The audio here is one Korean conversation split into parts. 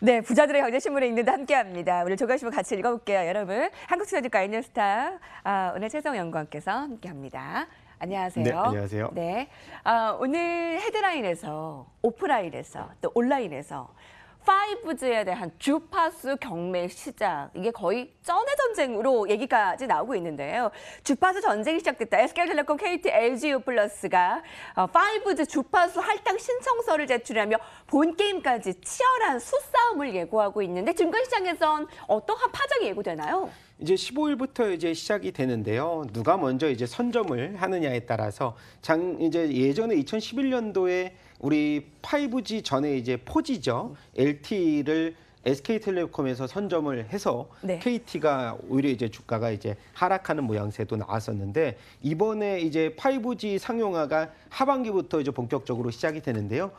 네, 부자들의 경제신문에 읽는다 함께합니다. 오늘 조간신문 같이 읽어볼게요, 여러분. 한국투자주가 이뉴스타 오늘 최성 연구원께서 함께합니다. 안녕하세요. 네, 안녕하세요. 네, 오늘 헤드라인에서 오프라인에서 또 온라인에서 5G에 대한 주파수 경매 시작, 이게 거의 쩐의 전쟁으로 얘기까지 나오고 있는데요. 주파수 전쟁이 시작됐다. SK텔레콤, KT, LG유플러스가 5G 주파수 할당 신청서를 제출하며 본 게임까지 치열한 수싸움을 예고하고 있는데 증권시장에선 어떠한 파장이 예고되나요? 이제 15일부터 이제 시작이 되는데요. 누가 먼저 이제 선점을 하느냐에 따라서 이제 예전에 2011년도에 우리 5G 전에 이제 4G죠. LTE를 SK텔레콤에서 선점을 해서 네. KT가 오히려 이제 주가가 이제 하락하는 모양새도 나왔었는데, 이번에 이제 5G 상용화가 하반기부터 이제 본격적으로 시작이 되는데요.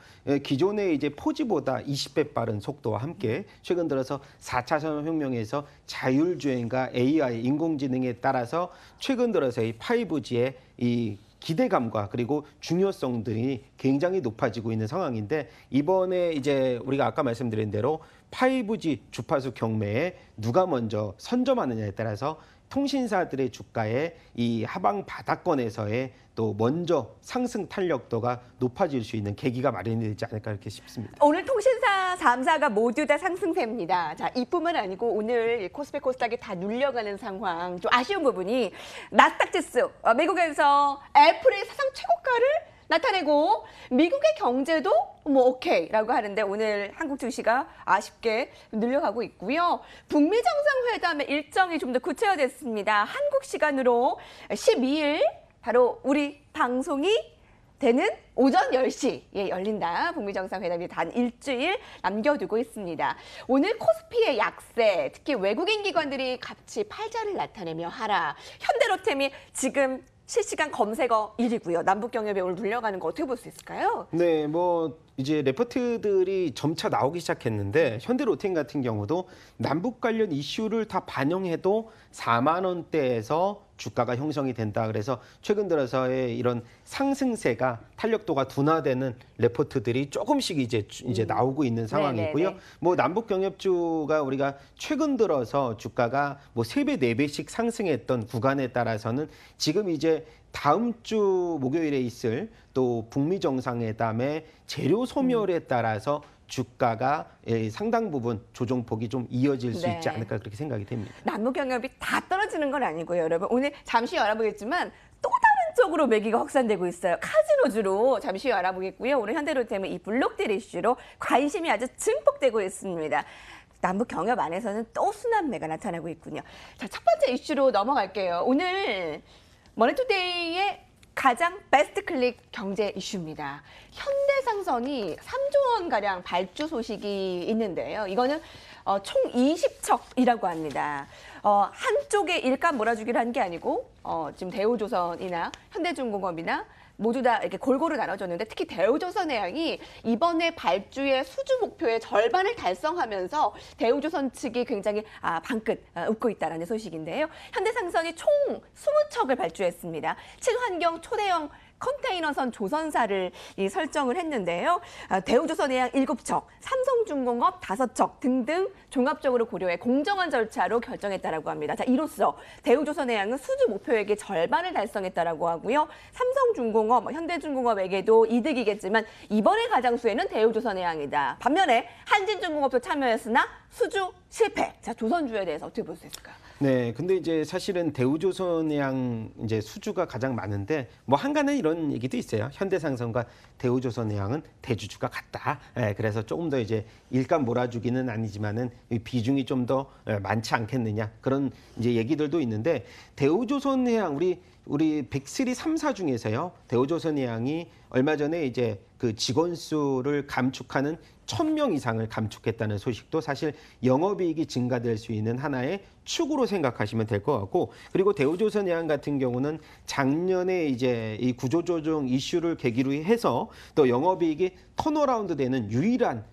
기존의 이제 4G보다 20배 빠른 속도와 함께 최근 들어서 4차 산업혁명에서 자율주행과 AI, 인공지능에 따라서 최근 들어서 이 5G의 이 기대감과 그리고 중요성들이 굉장히 높아지고 있는 상황인데, 이번에 이제 우리가 아까 말씀드린 대로 5G 주파수 경매에 누가 먼저 선점하느냐에 따라서 통신사들의 주가의 이 하방 바닥권에서의 또 먼저 상승 탄력도가 높아질 수 있는 계기가 마련이 되지 않을까 이렇게 싶습니다. 오늘 통신사 3사가 모두 다 상승세입니다. 자, 이뿐만 아니고 오늘 코스피 코스닥이 다 눌려가는 상황. 좀 아쉬운 부분이 나스닥 지수, 미국에서 애플의 사상 최고가를 나타내고 미국의 경제도 뭐 오케이라고 하는데 오늘 한국 증시가 아쉽게 늘려가고 있고요. 북미 정상회담의 일정이 좀 더 구체화됐습니다. 한국 시간으로 12일 바로 우리 방송이 되는 오전 10시에 열린다. 북미 정상회담이 단 일주일 남겨두고 있습니다. 오늘 코스피의 약세, 특히 외국인 기관들이 같이 팔자를 나타내며 하락. 현대로템이 지금 실시간 검색어 1위고요. 남북경협에 오늘 눌려가는 거 어떻게 볼 수 있을까요? 네, 뭐 이제 레포트들이 점차 나오기 시작했는데, 현대로템 같은 경우도 남북 관련 이슈를 다 반영해도 4만 원대에서 주가가 형성이 된다. 그래서 최근 들어서의 이런 상승세가 탄력도가 둔화되는 레포트들이 조금씩 이제 나오고 있는 상황이고요. 네네네. 뭐 남북 경협주가 우리가 최근 들어서 주가가 뭐 3배, 4배씩 상승했던 구간에 따라서는 지금 이제 다음 주 목요일에 있을 또 북미 정상회담의 재료 소멸에 따라서 주가가 상당 부분 조정폭이 좀 이어질 수 네. 있지 않을까 그렇게 생각이 됩니다. 남북경협이 다 떨어지는 건 아니고요, 여러분. 오늘 잠시 알아보겠지만 또 다른 쪽으로 매기가 확산되고 있어요. 카지노주로 잠시 후에 알아보겠고요. 오늘 현대로템은 이 블록딜 이슈로 관심이 아주 증폭되고 있습니다. 남북 경협 안에서는 또 순환매가 나타나고 있군요. 자, 첫 번째 이슈로 넘어갈게요. 오늘 머니투데이의 가장 베스트 클릭 경제 이슈입니다. 현대상선이 3조 원가량 발주 소식이 있는데요. 이거는 총 20척이라고 합니다. 한쪽에 일감 몰아주기를 한 게 아니고 지금 대우조선이나 현대중공업이나 모두 다 이렇게 골고루 나눠줬는데, 특히 대우조선해양이 이번에 발주의 수주 목표의 절반을 달성하면서 대우조선 측이 굉장히 방긋 웃고 있다는 소식인데요. 현대상선이 총 20척을 발주했습니다. 친환경 초대형 컨테이너선 조선사를 설정을 했는데요. 대우조선해양 7척, 삼성중공업 5척 등등 종합적으로 고려해 공정한 절차로 결정했다라고 합니다. 자, 이로써 대우조선해양은 수주 목표액의 절반을 달성했다라고 하고요. 삼성중공업, 현대중공업에게도 이득이겠지만 이번에 가장수에는 대우조선해양이다. 반면에 한진중공업도 참여했으나 수주 실패. 자, 조선주에 대해서 어떻게 볼 수 있을까요? 네, 근데 이제 사실은 대우조선해양 이제 수주가 가장 많은데, 뭐 한간에 이런 얘기도 있어요. 현대상선과 대우조선해양은 대주주가 같다. 그래서 조금 더 이제 일감 몰아주기는 아니지만은 비중이 좀 더 많지 않겠느냐, 그런 이제 얘기들도 있는데, 대우조선해양 우리 빅3 3사 중에서요, 대우조선해양이 얼마 전에 이제 그 직원 수를 감축하는 1,000명 이상을 감축했다는 소식도 사실 영업이익이 증가될 수 있는 하나의 축으로 생각하시면 될 것 같고, 그리고 대우조선해양 같은 경우는 작년에 이제 이 구조조정 이슈를 계기로 해서 또 영업이익이 턴어라운드 되는 유일한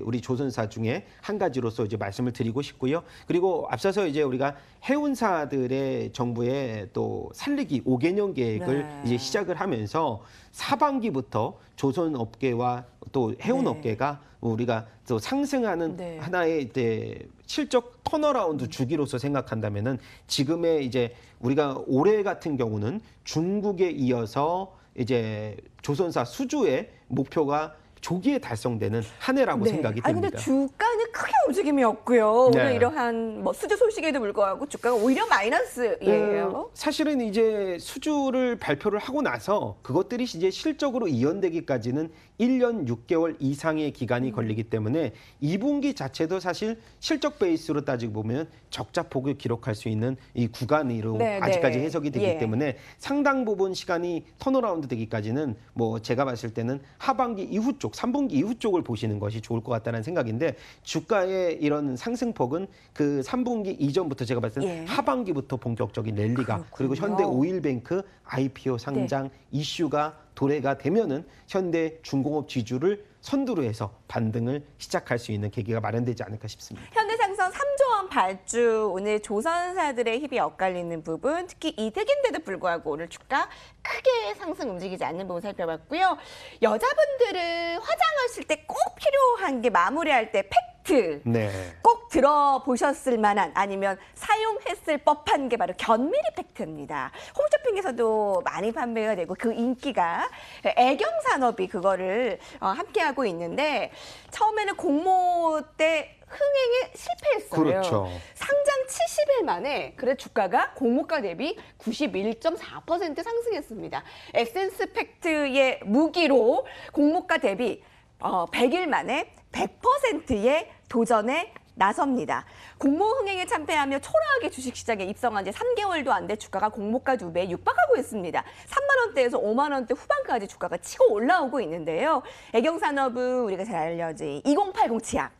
우리 조선사 중에 한 가지로서 이제 말씀을 드리고 싶고요. 그리고 앞서서 이제 우리가 해운사들의 정부의 또 살리기 5개년 계획을 네. 이제 시작을 하면서 하반기부터 조선업계와 또 해운업계가 우리가 또 상승하는 네. 하나의 이제 실적 턴어라운드 주기로서 생각한다면은 지금의 이제 우리가 올해 같은 경우는 중국에 이어서 이제 조선사 수주의 목표가 조기에 달성되는 한 해라고 생각이 아니, 됩니다. 근데 주가는 크게 움직임이 없고요. 네. 오늘 이러한 뭐 수주 소식에도 불구하고 주가가 오히려 마이너스예요. 사실은 이제 수주를 발표를 하고 나서 그것들이 이제 실적으로 이연되기까지는 1년 6개월 이상의 기간이 걸리기 때문에 2분기 자체도 사실 실적 베이스로 따지고 보면 적자폭을 기록할 수 있는 이 구간으로 네, 아직까지 네. 해석이 되기 예. 때문에 상당 부분 시간이 턴어라운드 되기까지는 뭐 제가 봤을 때는 하반기 이후 쪽, 3분기 이후 쪽을 보시는 것이 좋을 것 같다는 생각인데, 주가의 이런 상승폭은 그 3분기 이전부터 제가 봤을 때는 예. 하반기부터 본격적인 랠리가, 그렇군요. 그리고 현대 오일뱅크 IPO 상장 이슈가 도래가 되면은 현대 중공업 지주를 선두로 해서 반등을 시작할 수 있는 계기가 마련되지 않을까 싶습니다. 현대상선 3조 원 발주, 오늘 조선사들의 힘이 엇갈리는 부분, 특히 이득인데도 불구하고 오늘 주가 크게 상승 움직이지 않는 부분 살펴봤고요. 여자분들은 화장하실 때 꼭 필요한 게 마무리할 때 팩트. 네. 꼭 들어보셨을 만한 아니면 사용했을 법한 게 바로 견미리 팩트입니다. 홈쇼핑에서도 많이 판매가 되고 그 인기가 애경산업이 그거를 함께하고 있는데, 처음에는 공모 때 흥행에 실패했어요. 그렇죠. 상장 70일 만에 그래 주가가 공모가 대비 91.4% 상승했습니다. 에센스 팩트의 무기로 공모가 대비 100일 만에 100%의 도전에 나섭니다. 공모 흥행에 참패하며 초라하게 주식시장에 입성한 지 3개월도 안 돼 주가가 공모가 2배에 육박하고 있습니다. 3만 원대에서 5만 원대 후반까지 주가가 치고 올라오고 있는데요. 애경산업은 우리가 잘 알려진 2080 치약,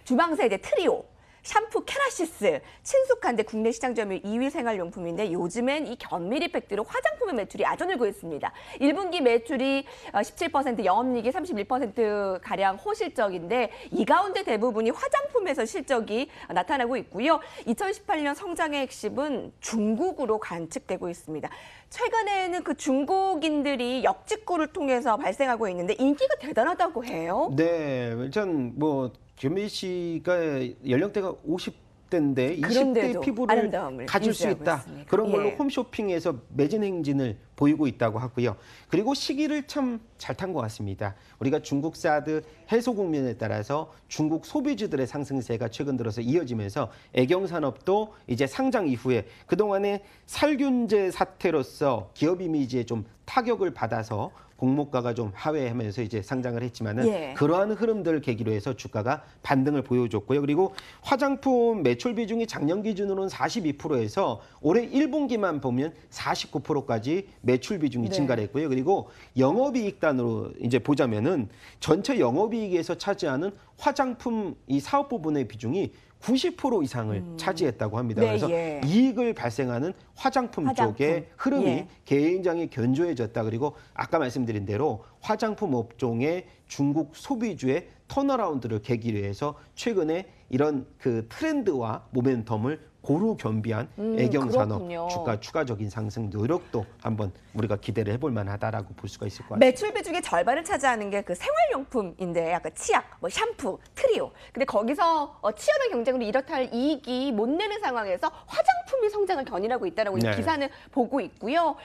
주방세제 트리오, 샴푸 케라시스, 친숙한데 국내 시장 점유율 2위 생활용품인데 요즘엔 이 견미리 팩트로 화장품의 매출이 아주 늘고 있습니다. 1분기 매출이 17%, 영업이익이 31%가량 호실적인데 이 가운데 대부분이 화장품에서 실적이 나타나고 있고요. 2018년 성장의 핵심은 중국으로 관측되고 있습니다. 최근에는 그 중국인들이 역직구를 통해서 발생하고 있는데 인기가 대단하다고 해요. 네, 일단 뭐 견미 씨가 연령대가 50대인데 20대 그런데도 피부를 아름다움을 가질 수 유지하고 있다. 있습니다. 그런 걸로 예. 홈쇼핑에서 매진 행진을 보이고 있다고 하고요. 그리고 시기를 참 잘 탄 것 같습니다. 우리가 중국 사드 해소 국면에 따라서 중국 소비주들의 상승세가 최근 들어서 이어지면서 애경산업도 이제 상장 이후에 그동안에 살균제 사태로서 기업 이미지에 좀 타격을 받아서 공모가가 좀 하회하면서 이제 상장을 했지만은 예. 그러한 흐름들을 계기로 해서 주가가 반등을 보여줬고요. 그리고 화장품 매출 비중이 작년 기준으로는 42%에서 올해 1분기만 보면 49%까지 매출 비중이 네. 증가를 했고요. 그리고 영업이익단으로 이제 보자면은 전체 영업이익에서 차지하는 화장품 이 사업 부분의 비중이 90% 이상을 차지했다고 합니다. 네, 그래서 예. 이익을 발생하는 화장품 쪽의 흐름이 예. 굉장히 견조해졌다. 그리고 아까 말씀드린 대로 화장품 업종의 중국 소비주의 턴어라운드를 계기로 해서 최근에 이런 그 트렌드와 모멘텀을 고루 겸비한 애경산업 그렇군요. 주가 추가적인 상승 노력도 한번 우리가 기대를 해볼 만하다라고 볼 수가 있을 것 같습니다. 매출 비중의 절반을 차지하는 게 그 생활용품인데 아까 치약, 뭐 샴푸, 트리오. 근데 거기서 치열한 경쟁으로 이렇다 할 이익이 못 내는 상황에서 화장품이 성장을 견인하고 있다라고 네. 이 기사는 보고 있고요.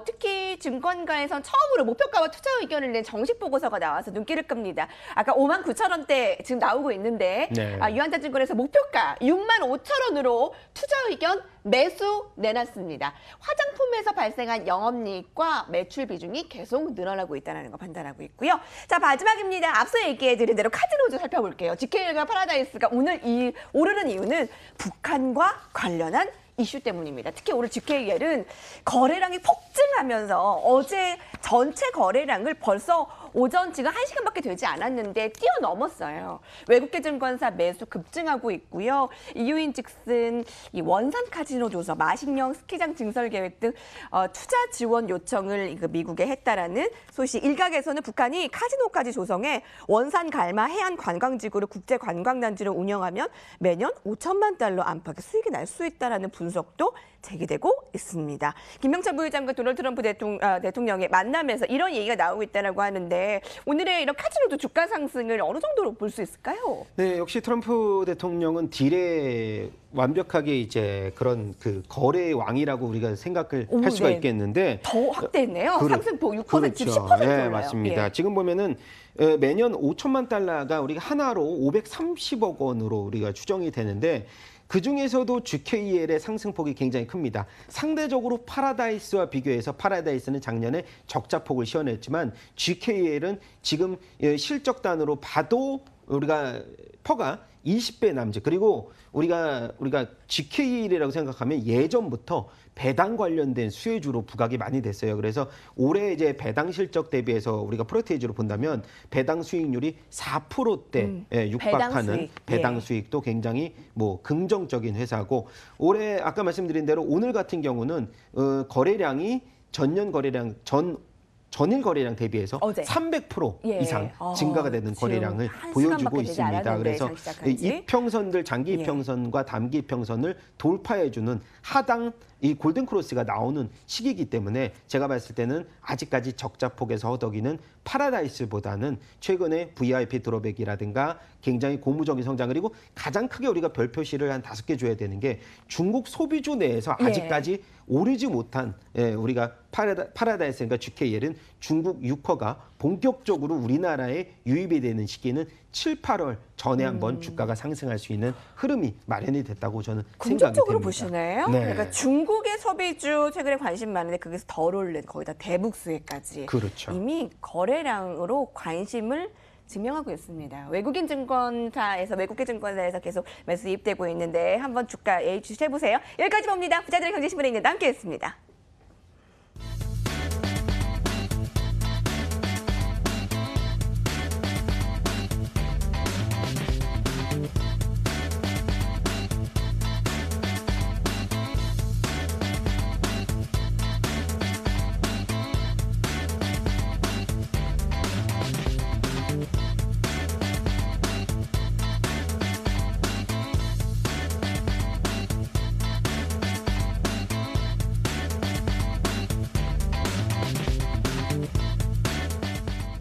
특히 증권가에선 처음으로 목표가와 투자 의견을 낸 정식 보고서가 나와서 눈길을 끕니다. 아까 5만 9천 원대 지금 나오고 있는데 네. 유한자증권에서 목표가 6만 5천 원으로 투자 의견 매수 내놨습니다. 화장품에서 발생한 영업이익과 매출 비중이 계속 늘어나고 있다는 거 판단하고 있고요. 자, 마지막입니다. 앞서 얘기해드린 대로 카지노주 살펴볼게요. GK가 파라다이스가 오늘 오르는 이유는 북한과 관련한 이슈 때문입니다. 특히 오늘 GKL은 거래량이 폭증하면서 어제 전체 거래량을 벌써 오전 지금 1시간밖에 되지 않았는데 뛰어넘었어요. 외국계 증권사 매수 급증하고 있고요. 이유인즉슨 이 원산 카지노 조서, 마식령 스키장 증설 계획 등 투자 지원 요청을 미국에 했다라는 소식. 일각에서는 북한이 카지노까지 조성해 원산 갈마 해안 관광지구를 국제 관광단지로 운영하면 매년 5천만 달러 안팎의 수익이 날 수 있다라는 분석도 제기되고 있습니다. 김명찬 부의장과 도널드 트럼프 대통령의 만남에서 이런 얘기가 나오고 있다라고 하는데 오늘의 이런 카지노도 주가 상승을 어느 정도로 볼 수 있을까요? 네, 역시 트럼프 대통령은 딜에 완벽하게 이제 그런 그 거래의 왕이라고 우리가 생각을 할 수가 네. 있겠는데 더 확대했네요. 상승폭 6%, 그렇죠. 10% 네, 올라요. 맞습니다. 예. 지금 보면은 매년 5천만 달러가 우리가 하나로 530억 원으로 우리가 추정이 되는데 그 중에서도 GKL의 상승폭이 굉장히 큽니다. 상대적으로 파라다이스와 비교해서 파라다이스는 작년에 적자폭을 시현했지만 GKL은 지금 실적단으로 봐도 우리가 퍼가 20배 남짓. 그리고 우리가 GKL이라고 생각하면 예전부터 배당 관련된 수혜주로 부각이 많이 됐어요. 그래서 올해 이제 배당 실적 대비해서 우리가 프로테이지로 본다면 배당 수익률이 4%대 육박하는 배당 수익도 굉장히 뭐 긍정적인 회사고 올해 아까 말씀드린 대로 오늘 같은 경우는 거래량이 전년 거래량 전일 거래량 대비해서 어제. 300% 이상 증가가 되는 거래량을 보여주고 있습니다. 그래서 이평선들 장기 이평선과 단기 이평선을 돌파해주는 하당 이 골든 크로스가 나오는 시기이기 때문에 제가 봤을 때는 아직까지 적자폭에서 허덕이는 파라다이스보다는 최근에 VIP 드롭백이라든가 굉장히 고무적인 성장 그리고 가장 크게 우리가 별 표시를 한 5개 줘야 되는 게 중국 소비주 내에서 아직까지 오르지 못한 우리가 파라다이스 그러니까 GKL은 중국 유커가 본격적으로 우리나라에 유입이 되는 시기는 7, 8월 전에 한번 주가가 상승할 수 있는 흐름이 마련이 됐다고 저는 생각이 됩니다. 긍정적으로 보시네요. 네. 그러니까 중국의 소비주 최근에 관심 많은데 거기서 덜 오른 거의 다 대북 수혜까지 그렇죠. 이미 거래량으로 관심을 증명하고 있습니다. 외국계 증권사에서 계속 매수 이입되고 있는데 한번 주가 H 해보세요. 여기까지 봅니다. 부자들의 경제신문에 있는 함께했습니다.